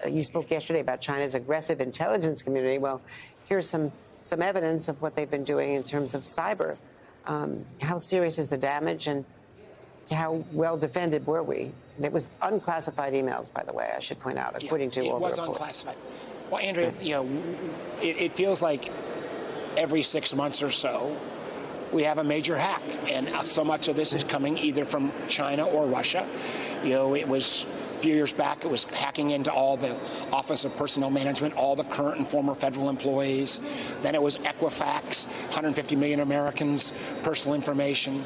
You spoke yesterday about China's aggressive intelligence community. Well, here's some evidence of what they've been doing in terms of cyber. How serious is the damage, and how well defended were we? It was unclassified emails, by the way, I should point out, according to all the reports. It was unclassified. Well, Andrea, it feels like every 6 months or so we have a major hack, and so much of this is coming either from China or Russia. It was a few years back, it was hacking into all the Office of Personnel Management, all the current and former federal employees. Then it was Equifax, 150 million Americans' personal information.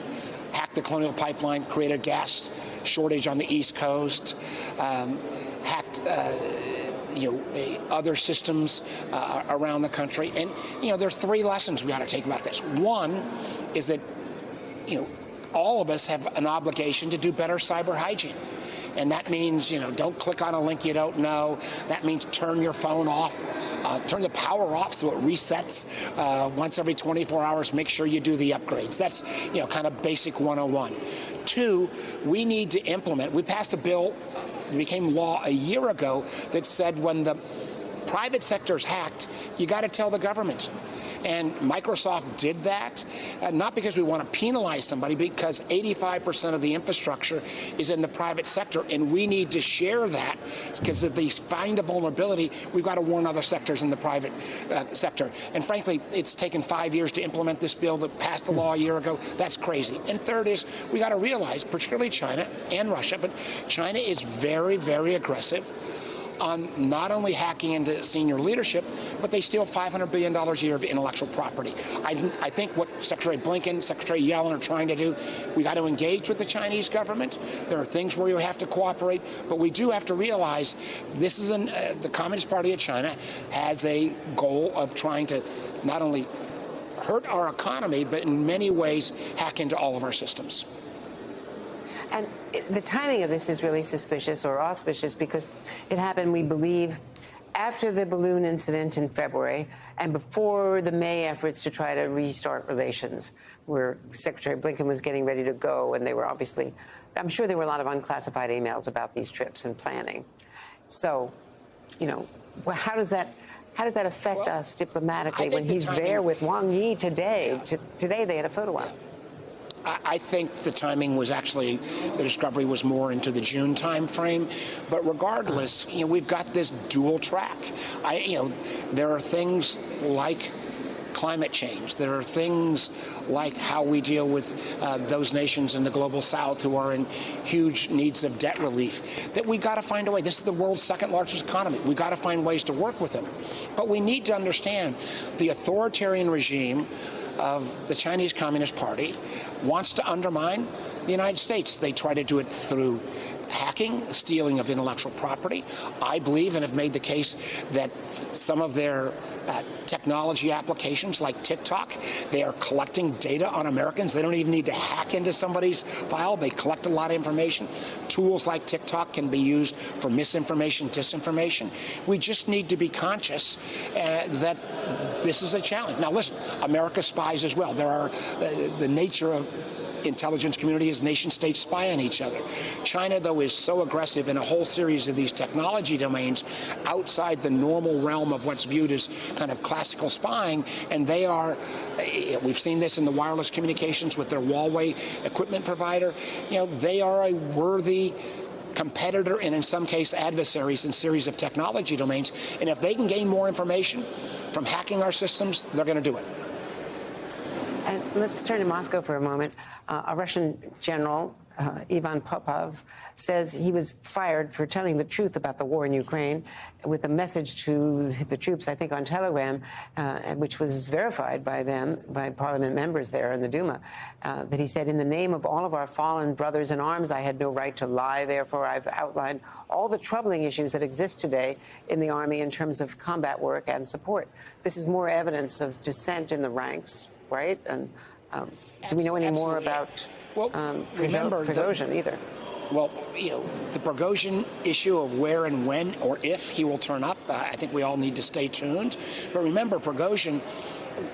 Hacked the Colonial Pipeline, created gas shortage on the East Coast. Hacked other systems around the country. And, there's three lessons we got to take about this. One is that, all of us have an obligation to do better cyber hygiene. And that means, don't click on a link you don't know. That means turn your phone off, turn the power off so it resets once every 24 hours. Make sure you do the upgrades. That's, kind of basic 101. Two, we need to implement. We passed a bill that became law a year ago that said when the private sector is hacked, you got to tell the government. And Microsoft did that, not because we want to penalize somebody, because 85% of the infrastructure is in the private sector, and we need to share that, because if they find a vulnerability, we've got to warn other sectors in the private sector. And frankly, it's taken 5 years to implement this bill that passed the law a year ago. That's crazy. And third is, we got to realize, particularly China and Russia, but China is very, very aggressive on not only hacking into senior leadership, but they steal $500 billion a year of intellectual property. I think what Secretary Blinken, Secretary Yellen are trying to do, we got to engage with the Chinese government. There are things where you have to cooperate, but we do have to realize this is the Communist Party of China has a goal of trying to not only hurt our economy, but in many ways hack into all of our systems. And the timing of this is really suspicious or auspicious because it happened, we believe, after the balloon incident in February and before the May efforts to try to restart relations, where Secretary Blinken was getting ready to go, and they were obviously, I'm sure there were a lot of unclassified emails about these trips and planning. So, how does that affect us diplomatically when he's there with Wang Yi today? Today they had a photo op. I think the timing was actually, the discovery was more into the June time frame. But regardless, we've got this dual track. There are things like climate change. There are things like how we deal with those nations in the global south who are in huge needs of debt relief, that we got to find a way. This is the world's second largest economy. We got to find ways to work with them. But we need to understand the authoritarian regime of the Chinese Communist Party wants to undermine the United States. They try to do it through hacking, stealing of intellectual property. I believe and have made the case that some of their technology applications like TikTok, they are collecting data on Americans. They don't even need to hack into somebody's file. They collect a lot of information. Tools like TikTok can be used for misinformation, disinformation. We just need to be conscious that this is a challenge. Now, listen, America spies as well. There are the nature of intelligence community is nation states spy on each other. China, though, is so aggressive in a whole series of these technology domains outside the normal realm of what's viewed as kind of classical spying, and they are, we've seen this in the wireless communications with their Huawei equipment provider, they are a worthy competitor and in some case adversaries in series of technology domains, and if they can gain more information from hacking our systems, they're going to do it. And let's turn to Moscow for a moment. A Russian general, Ivan Popov, says he was fired for telling the truth about the war in Ukraine with a message to the troops, I think on Telegram, which was verified by them, by parliament members there in the Duma, that he said, in the name of all of our fallen brothers in arms, I had no right to lie. Therefore, I've outlined all the troubling issues that exist today in the Army in terms of combat work and support. This is more evidence of dissent in the ranks, right? And do we know any more about Prigozhin either? Well, the Prigozhin issue of where and when or if he will turn up, I think we all need to stay tuned. But remember, Prigozhin,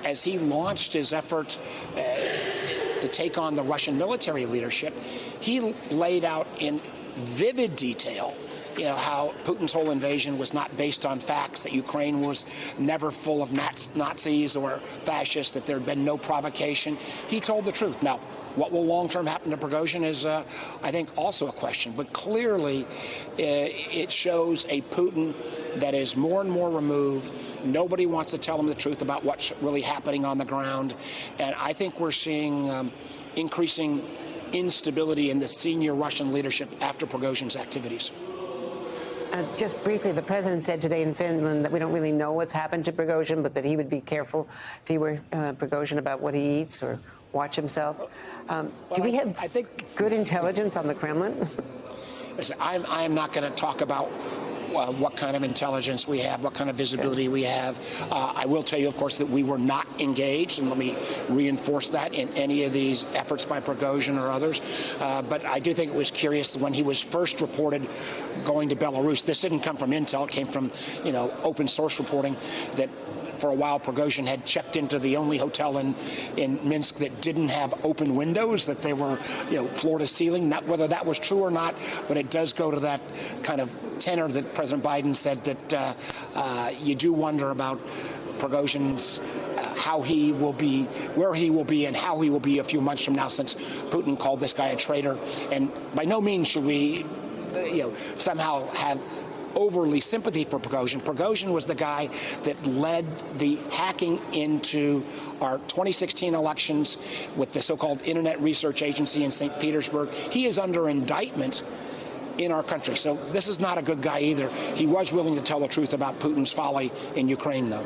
as he launched his effort to take on the Russian military leadership, he laid out in vivid detail how Putin's whole invasion was not based on facts, that Ukraine was never full of Nazis or fascists, that there had been no provocation. He told the truth. Now, what will long-term happen to Prigozhin is, I think, also a question. But clearly, it shows a Putin that is more and more removed. Nobody wants to tell him the truth about what's really happening on the ground. And I think we're seeing increasing instability in the senior Russian leadership after Prigozhin's activities. Just briefly, the president said today in Finland that we don't really know what's happened to Prigozhin, but that he would be careful if he were Prigozhin about what he eats or watch himself. Do we have good intelligence on the Kremlin? Listen, I am not going to talk about what kind of intelligence we have, what kind of visibility we have. I will tell you, of course, that we were not engaged, and let me reinforce that, in any of these efforts by Prigozhin or others. But I do think it was curious when he was first reported going to Belarus. This didn't come from intel; it came from, open source reporting that for a while Prigozhin had checked into the only hotel in Minsk that didn't have open windows, that they were, floor to ceiling. Not whether that was true or not, but it does go to that kind of tenor that President Biden said, that you do wonder about Prigozhin's how he will be, where he will be, and how he will be a few months from now, since Putin called this guy a traitor. And by no means should we, somehow have overly sympathy for Prigozhin. Prigozhin was the guy that led the hacking into our 2016 elections with the so-called Internet Research Agency in St. Petersburg. He is under indictment in our country. So this is not a good guy either. He was willing to tell the truth about Putin's folly in Ukraine, though.